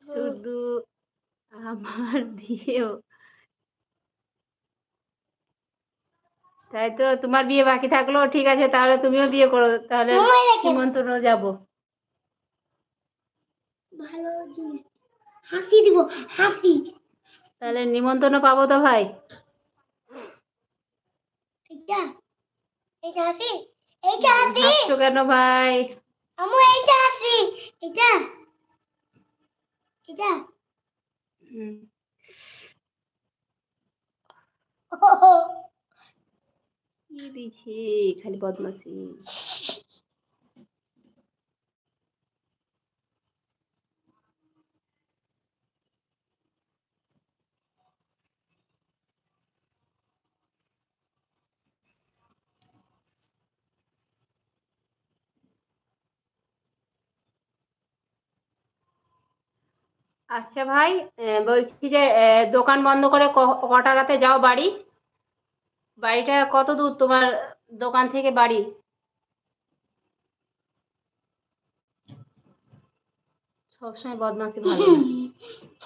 শুধু আমার বিয়েও তাই তো তোমার বিয়ে বাকি থাকলো ঠিক আছে তাহলে তুমিও বিয়ে করো তাহলে নিমন্ত্রণ যাব ভালো জিনিস হাসি দিব হাসি তাহলে নিমন্ত্রণ পাবো তো ভাই এটা এটা হাসি এইটা হাসি হাসছো কেন ভাই আমু এইটা হাসি এটা এটা কি দিছি খালি বদমাসি আচ্ছা ভাই বলছি যে দোকান বন্ধ করে কটা রাতে যাও বাড়ি বাড়িটা কত দূর তোমার দোকান থেকে বাড়ি সবসময় বদমাসি ভালো না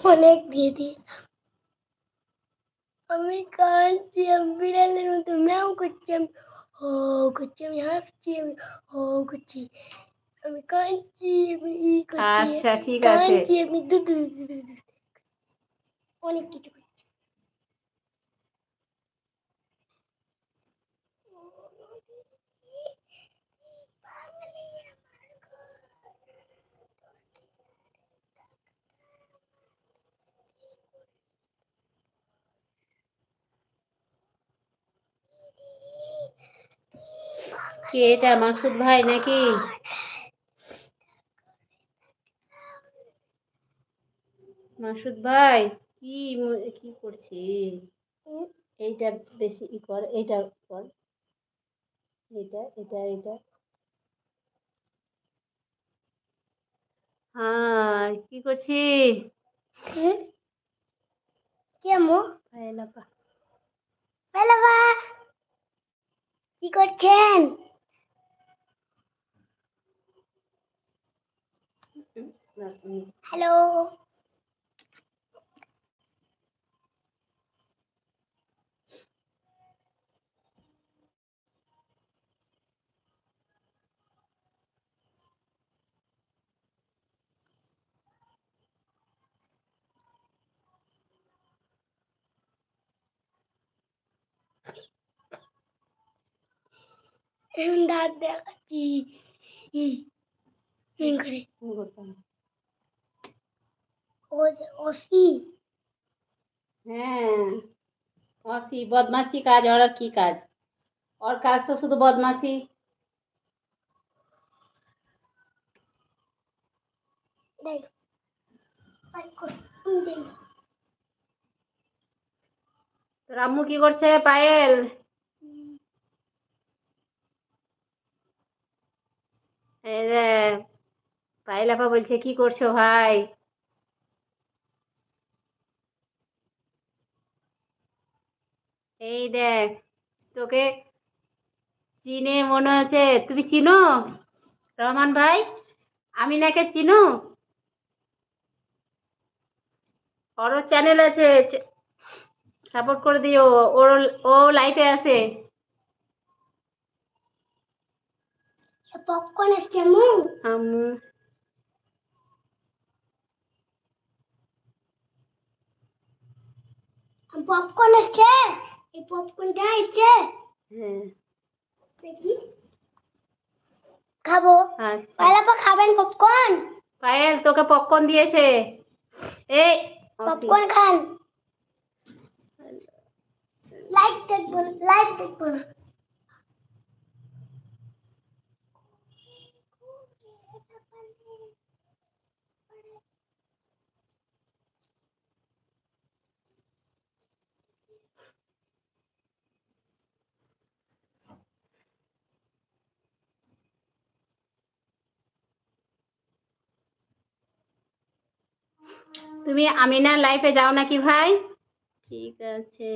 অনেক দিদি আমি কাঁদছি আমি বিড়ালের মতো ম্যাও করছি আমি ও করছি আমি হাসছি আমি ও করছি আমি কাঁদছি আমি ই করছি আচ্ছা ঠিক আছে কাঁদছি আমি দুধ অনেক কিছু করছি কে এটা মাসুদ ভাই নাকি মাসুদ ভাই কি কি করছি এইটা বেশি ই কর এইটা কর এটা এটা এটা হ্যাঁ কি করছি কেমন পায়েলাপা বাবা কি করছেন হ্যালো দাঁত দেখাচ্ছি ওসি হ্যাঁ অসি বদমাসি কাজ ওর আর কি কাজ ওর কাজ তো শুধু বদমাসি তোর আম্মু কি করছে পায়েল এই দেখ পায়েল আপা বলছে কি করছো ভাই এই দেখ তোকে চিনে মনে হচ্ছে তুমি চিনো রহমান ভাই আমিনাকে চিনো ওরও চ্যানেল আছে সাপোর্ট করে দিও ওর ও লাইফে আছে পপকর্ন এসছে আম্মু আম্মু পপকর্ন এসছে এই পপকর্নটা এসছে হ্যাঁ দেখি খাবো আচ্ছা পালাপা খাবেন পপকর্ন পায়েল তোকে পপকর্ন দিয়েছে এই পপকর্ন খান লাইভ দেখবো না তুমি আমিনার লাইফে যাও নাকি ভাই ঠিক আছে